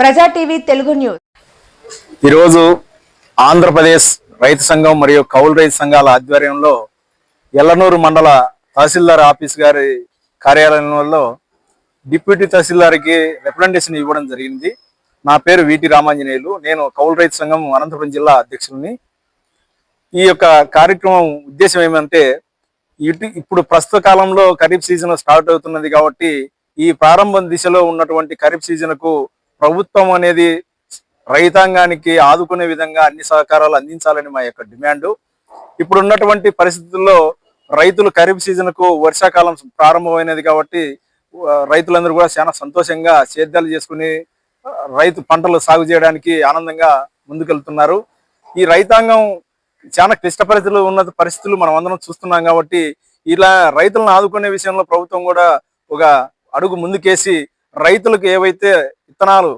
ప్రజా TV Telugu news. ఈరోజు ఆంధ్రప్రదేశ్ రైతు సంఘం మరియు కౌలు రైతు సంఘాల ఆధ్వర్యంలో ఎల్లనూరు మండల తహసీల్దార్ ఆఫీస్ గారి కార్యాలయంలో డిప్యూటీ తహసీల్దార్కి రిప్రజెంటేషన్ ఇవ్వడం జరిగింది. నా పేరు వీటి రామాంజనేయులు. నేను కౌలు రైతు సంఘం అనంతపురం జిల్లా అధ్యక్షుడిని. ఈ యొక్క కార్యక్రమం ఉద్దేశం ఏమంటే, ఇప్పుడు ప్రస్తుత కాలంలో ఖరీఫ్ సీజన్ స్టార్ట్ అవుతున్నది కాబట్టి ఈ ప్రారంభ దిశలో ఉన్నటువంటి ఖరీఫ్ సీజన్కు ప్రభుత్వం అనేది రైతాంగానికి ఆదుకునే విధంగా అన్ని సహకారాలు అందించాలని మా యొక్క డిమాండ్. ఇప్పుడు ఉన్నటువంటి పరిస్థితుల్లో రైతులు ఖరీఫ్ సీజన్కు వర్షాకాలం ప్రారంభమైనది కాబట్టి రైతులందరూ కూడా చాలా సంతోషంగా సేద్యాలు చేసుకుని రైతు పంటలు సాగు చేయడానికి ఆనందంగా ముందుకెళ్తున్నారు. ఈ రైతాంగం చాలా క్లిష్ట పరిస్థితులు ఉన్న పరిస్థితులు మనం అందరం చూస్తున్నాం కాబట్టి ఇలా రైతులను ఆదుకునే విషయంలో ప్రభుత్వం కూడా ఒక అడుగు ముందుకేసి రైతులకు ఏవైతే విత్తనాలు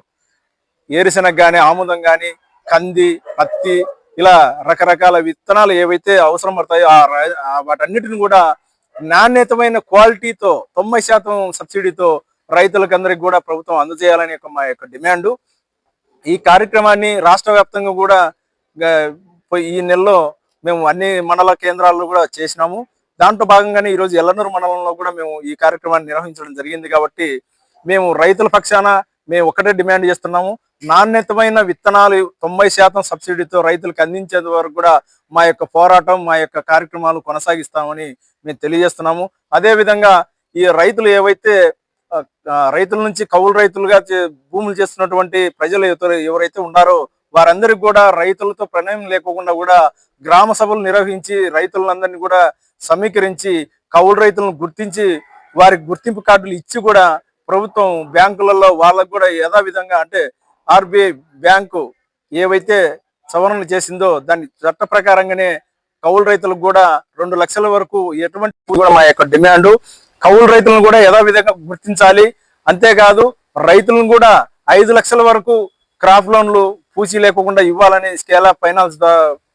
ఏరుశనగ కానీ, ఆముదం కానీ, కంది, పత్తి ఇలా రకరకాల విత్తనాలు ఏవైతే అవసరం పడతాయో వాటన్నిటిని కూడా నాణ్యతమైన క్వాలిటీతో 90% సబ్సిడీతో రైతులకు అందరికి కూడా ప్రభుత్వం అందజేయాలని మా యొక్క డిమాండ్. ఈ కార్యక్రమాన్ని రాష్ట్ర వ్యాప్తంగా కూడా ఈ నెలలో మేము అన్ని మండల కేంద్రాల్లో కూడా చేసినాము. దాంట్లో భాగంగానే ఈరోజు ఎల్లనూరు మండలంలో కూడా మేము ఈ కార్యక్రమాన్ని నిర్వహించడం జరిగింది. కాబట్టి మేము రైతుల పక్షాన మేము ఒకటే డిమాండ్ చేస్తున్నాము, నాణ్యతమైన విత్తనాలు 90% సబ్సిడీతో రైతులకు అందించేంత వరకు కూడా మా యొక్క పోరాటం, మా యొక్క కార్యక్రమాలు కొనసాగిస్తామని మేము తెలియజేస్తున్నాము. అదేవిధంగా ఈ రైతులు ఏవైతే రైతుల నుంచి కౌలు రైతులుగా భూములు చేస్తున్నటువంటి ప్రజలు ఎవరైతే ఉన్నారో వారందరికీ కూడా రైతులతో ప్రణయం లేకుండా కూడా గ్రామ సభలు నిర్వహించి రైతులందరినీ కూడా సమీకరించి కౌలు రైతులను గుర్తించి వారికి గుర్తింపు కార్డులు ఇచ్చి కూడా ప్రభుత్వం బ్యాంకులలో వాళ్ళకు కూడా యథావిధంగా అంటే ఆర్బీఐ బ్యాంకు ఏవైతే సవరణలు చేసిందో దాని చట్ట ప్రకారంగానే కౌలు రైతులకు కూడా 2 లక్షల వరకు ఎటువంటి కూడా మా యొక్క డిమాండ్. కౌలు రైతులను కూడా యథావిధంగా గుర్తించాలి. అంతేకాదు రైతులను కూడా 5 లక్షల వరకు క్రాప్ లోన్లు పూచి లేకుండా ఇవ్వాలని స్కేల్ ఆఫ్ ఫైనాన్స్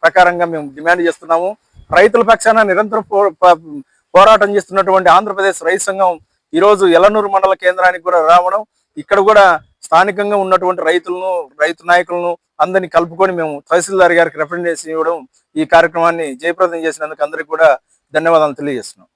ప్రకారంగా మేము డిమాండ్ చేస్తున్నాము. రైతుల పక్షాన నిరంతరం పోరాటం చేస్తున్నటువంటి ఆంధ్రప్రదేశ్ రైతు సంఘం ఈరోజు ఎల్లనూరు మండల కేంద్రానికి కూడా రావడం, ఇక్కడ కూడా స్థానికంగా ఉన్నటువంటి రైతులను, రైతు నాయకులను అందరినీ కలుపుకొని మేము తహసీల్దార్ గారికి రిప్రజెంటేషన్ ఇవ్వడం, ఈ కార్యక్రమాన్ని జయప్రదం చేసినందుకు అందరికీ కూడా ధన్యవాదాలు తెలియజేస్తున్నాం.